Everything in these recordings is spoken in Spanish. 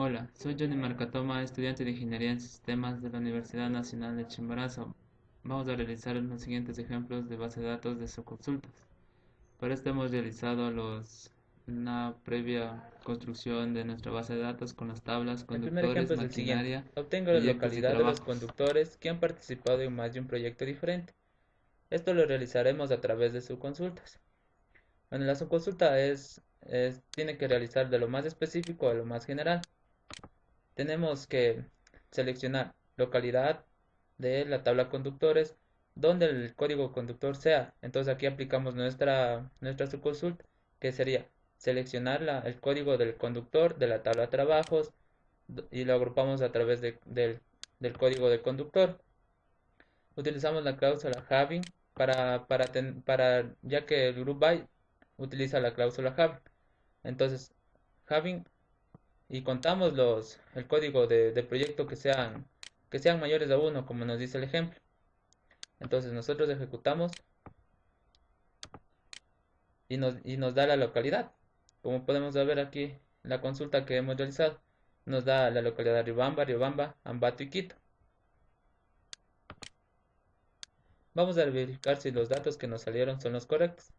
Hola, soy Johnny Marcatoma, estudiante de Ingeniería en Sistemas de la Universidad Nacional de Chimborazo. Vamos a realizar los siguientes ejemplos de base de datos de subconsultas. Para esto hemos realizado una previa construcción de nuestra base de datos con las tablas, El primer conductores, ejemplo es el siguiente. maquinaria, Obtengo la proyectos y localidad de los trabajos. conductores que han participado en más de un proyecto diferente. Esto lo realizaremos a través de subconsultas. Bueno, la subconsulta tiene que realizar de lo más específico a lo más general. Tenemos que seleccionar localidad de la tabla conductores donde el código conductor sea. Entonces aquí aplicamos nuestra subconsulta, que sería seleccionar el código del conductor de la tabla trabajos y lo agrupamos a través del código del conductor. Utilizamos la cláusula having ya que el group by utiliza la cláusula having. Entonces, having y contamos el código de proyecto que sean mayores a uno, como nos dice el ejemplo. Entonces nosotros ejecutamos y nos da la localidad. Como podemos ver aquí, la consulta que hemos realizado nos da la localidad de Riobamba, Ambato y Quito. Vamos a verificar si los datos que nos salieron son los correctos.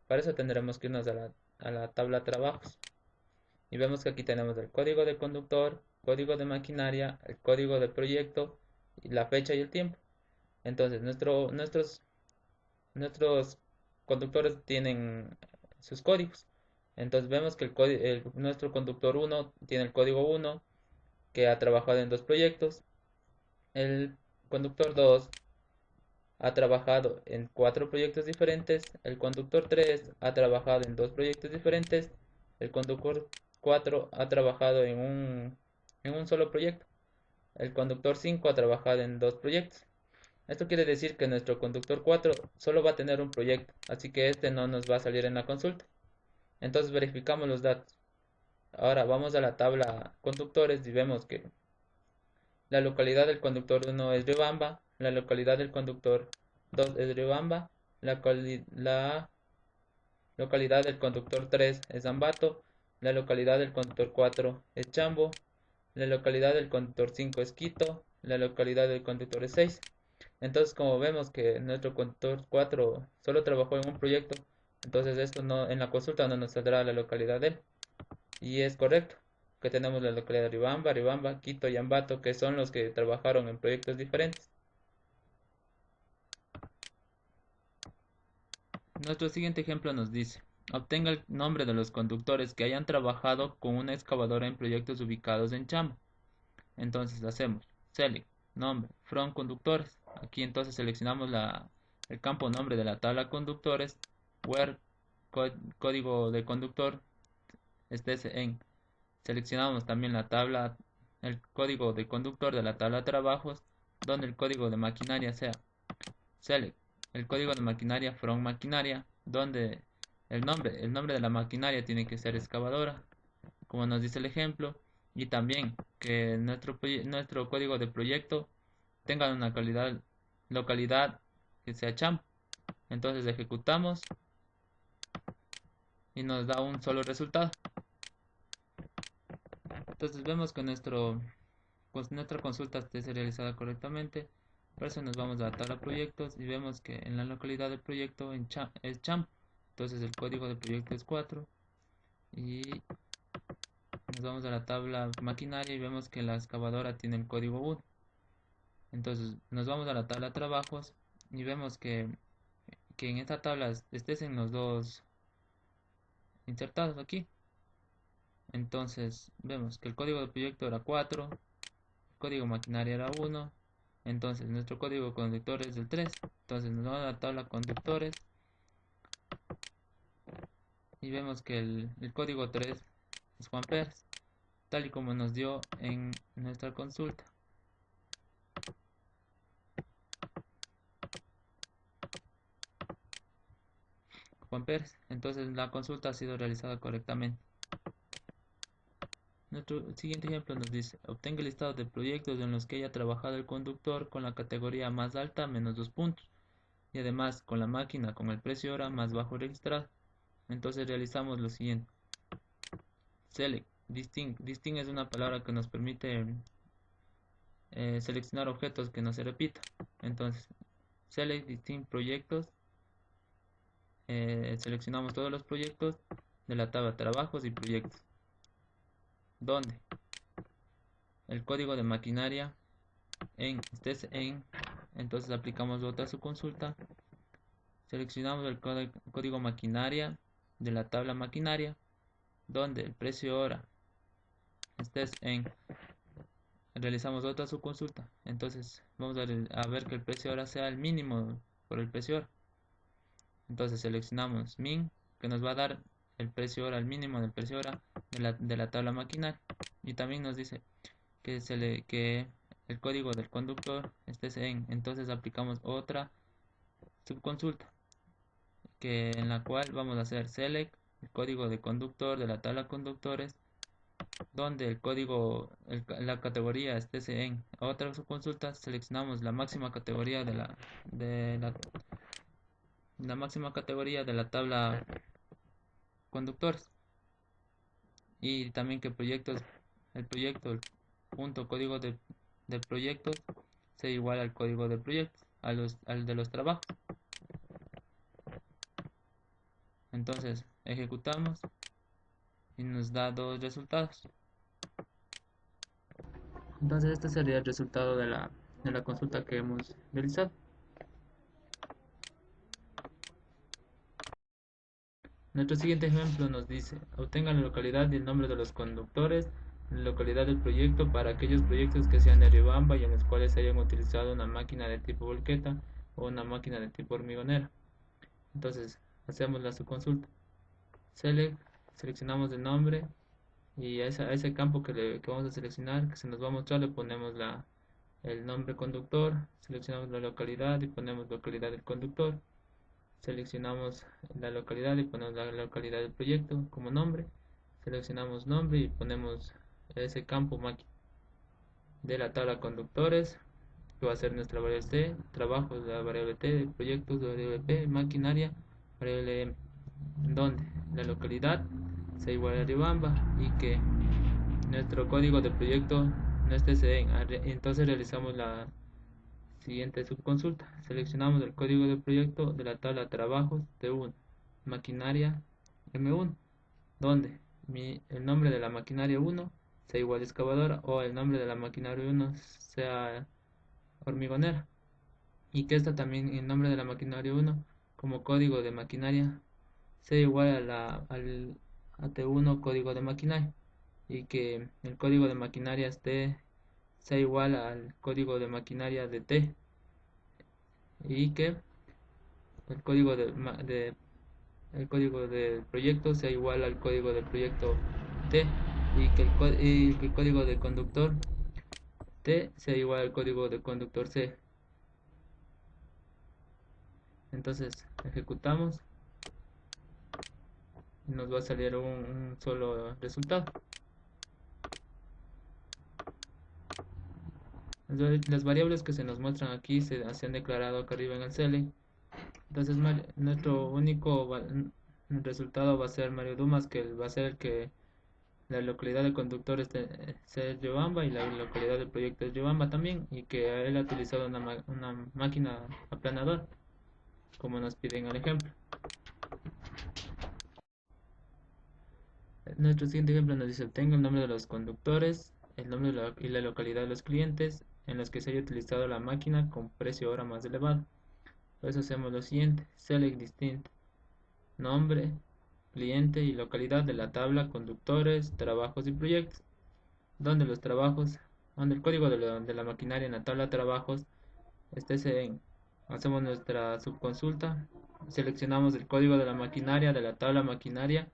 Para eso tendremos que irnos a la tabla trabajos. Y vemos que aquí tenemos el código de conductor, código de maquinaria, el código de proyecto, y la fecha y el tiempo. Entonces nuestros conductores tienen sus códigos. Entonces vemos que nuestro conductor 1 tiene el código 1 que ha trabajado en dos proyectos. El conductor 2 ha trabajado en 4 proyectos diferentes. El conductor 3 ha trabajado en 2 proyectos diferentes. El conductor 4 ha trabajado en un solo proyecto. El conductor 5 ha trabajado en 2 proyectos. Esto quiere decir que nuestro conductor 4 solo va a tener un proyecto, así que este no nos va a salir en la consulta. Entonces verificamos los datos. Ahora vamos a la tabla conductores y vemos que la localidad del conductor 1 es Riobamba, la localidad del conductor 2 es Riobamba, la localidad del conductor 3 es Ambato, la localidad del conductor 4 es Chambo, la localidad del conductor 5 es Quito, la localidad del conductor es 6. Entonces, como vemos que nuestro conductor 4 solo trabajó en un proyecto, entonces esto no, en la consulta no nos saldrá la localidad de él. Y es correcto, que tenemos la localidad de Ribamba, Quito y Ambato, que son los que trabajaron en proyectos diferentes. Nuestro siguiente ejemplo nos dice, obtenga el nombre de los conductores que hayan trabajado con una excavadora en proyectos ubicados en Chamo. Entonces hacemos select, nombre, from conductores. Aquí entonces seleccionamos el campo nombre de la tabla conductores, where código de conductor esté en. Seleccionamos también el código de conductor de la tabla trabajos, donde el código de maquinaria sea select, el código de maquinaria from maquinaria, donde el nombre de la maquinaria tiene que ser excavadora, como nos dice el ejemplo, y también que nuestro código de proyecto tenga una localidad que sea champ. Entonces ejecutamos y nos da un solo resultado. Entonces vemos que nuestra consulta esté realizada correctamente. Por eso nos vamos a la tabla proyectos y vemos que en la localidad del proyecto es champ. Entonces el código de proyecto es 4 y nos vamos a la tabla maquinaria y vemos que la excavadora tiene el código 1. Entonces nos vamos a la tabla trabajos y vemos que en esta tabla estén los dos insertados aquí. Entonces vemos que el código de proyecto era 4, el código maquinaria era 1, entonces nuestro código conductor es el 3. Entonces nos vamos a la tabla conductores y vemos que el código 3 es Juan Pérez, tal y como nos dio en nuestra consulta. Juan Pérez, entonces la consulta ha sido realizada correctamente. Nuestro siguiente ejemplo nos dice, obtenga el listado de proyectos en los que haya trabajado el conductor con la categoría más alta menos 2 puntos y además con la máquina con el precio hora más bajo registrado. Entonces realizamos lo siguiente. Select, distinct. Distinct es una palabra que nos permite seleccionar objetos que no se repitan. Entonces, select distinct proyectos. Seleccionamos todos los proyectos de la tabla trabajos y proyectos. ¿Dónde? El código de maquinaria en, entonces aplicamos otra subconsulta. Seleccionamos el código maquinaria de la tabla maquinaria, donde el precio hora estés en. Realizamos otra subconsulta. Entonces vamos a ver que el precio hora sea el mínimo por el precio hora. Entonces seleccionamos min, que nos va a dar el precio hora, el mínimo del precio hora de la tabla maquinaria. Y también nos dice que el código del conductor esté en. Entonces aplicamos otra subconsulta, en la cual vamos a hacer select el código de conductor de la tabla conductores, donde el código, la categoría esté en. Otra subconsulta, seleccionamos la máxima categoría la máxima categoría de la tabla conductores, y también que el proyecto, el punto código del proyecto sea igual al código del proyecto, al de los trabajos. Entonces ejecutamos y nos da dos resultados. Entonces este sería el resultado de la consulta que hemos realizado. Nuestro siguiente ejemplo nos dice: obtenga la localidad y el nombre de los conductores, la localidad del proyecto para aquellos proyectos que sean de Riobamba y en los cuales se hayan utilizado una máquina de tipo volqueta o una máquina de tipo hormigonera. Entonces hacemos la subconsulta. Seleccionamos el nombre y a ese campo que vamos a seleccionar, que se nos va a mostrar, le ponemos el nombre conductor. Seleccionamos la localidad y ponemos localidad del conductor. Seleccionamos la localidad y ponemos la localidad del proyecto como nombre. Seleccionamos nombre y ponemos ese campo máquina de la tabla conductores, que va a ser nuestra variable C, trabajos, la variable T, proyectos, la variable P, maquinaria, variable M, donde la localidad sea igual a Riobamba y que nuestro código de proyecto no esté en. Entonces realizamos la siguiente subconsulta. Seleccionamos el código de proyecto de la tabla trabajos T1, maquinaria M1, donde el nombre de la maquinaria 1 sea igual a excavadora o el nombre de la maquinaria 1 sea hormigonera, y que esta también, el nombre de la maquinaria 1 como código de maquinaria sea igual al T1 código de maquinaria, y que el código de maquinaria sea igual al código de maquinaria de T, y que el código el código del proyecto sea igual al código del proyecto T, y que el código de conductor T sea igual al código de conductor C. Entonces ejecutamos y nos va a salir un solo resultado. Las variables que se nos muestran aquí se han declarado acá arriba en el select. Entonces nuestro único resultado va a ser Mario Dumas, que va a ser el que la localidad del conductor es Riobamba y la localidad del proyecto es Riobamba también, y que él ha utilizado una máquina aplanadora, como nos piden el ejemplo. Nuestro siguiente ejemplo nos dice: obtenga el nombre de los conductores, el nombre y la localidad de los clientes en los que se haya utilizado la máquina con precio hora más elevado. Por eso hacemos lo siguiente: select distinct, nombre, cliente y localidad de la tabla conductores, trabajos y proyectos, donde los trabajos, donde el código de la maquinaria en la tabla trabajos esté en. Hacemos nuestra subconsulta, seleccionamos el código de la maquinaria de la tabla maquinaria,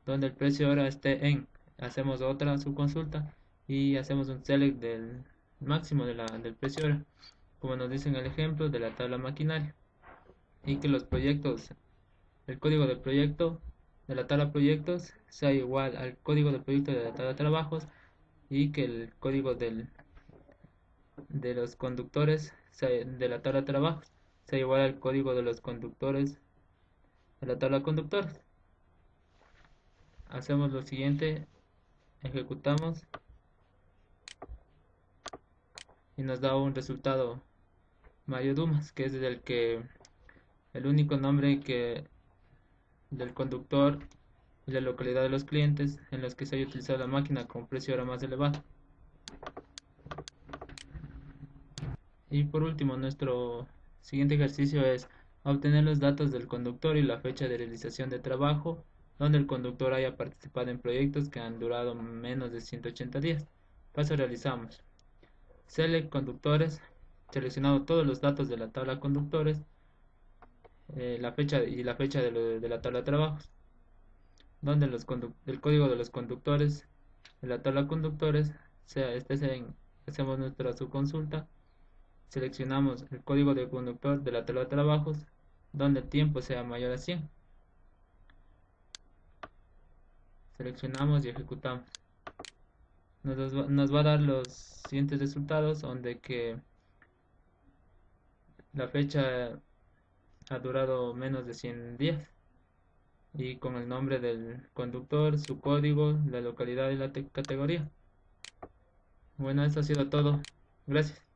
donde el precio hora esté en. Hacemos otra subconsulta y hacemos un select del máximo del precio hora, como nos dice en el ejemplo de la tabla maquinaria, y que los proyectos, el código del proyecto de la tabla proyectos sea igual al código del proyecto de la tabla trabajos, y que el código de los conductores de la tabla trabajos sea igual al código de los conductores de la tabla conductores. Hacemos lo siguiente Ejecutamos y nos da un resultado Mario Dumas, que es el único nombre del conductor y la localidad de los clientes en los que se haya utilizado la máquina con precio hora más elevado. Y por último, nuestro siguiente ejercicio es obtener los datos del conductor y la fecha de realización de trabajo donde el conductor haya participado en proyectos que han durado menos de 180 días. Paso realizamos. Select conductores, seleccionado todos los datos de la tabla conductores, la fecha de la tabla de trabajos, donde el código de los conductores de la tabla conductores hacemos nuestra subconsulta, seleccionamos el código de conductor de la tabla de trabajos, donde el tiempo sea mayor a 100. Seleccionamos y ejecutamos. Nos va a dar los siguientes resultados, donde que la fecha ha durado menos de 100 días y con el nombre del conductor, su código, la localidad y la categoría. Bueno, eso ha sido todo. Gracias.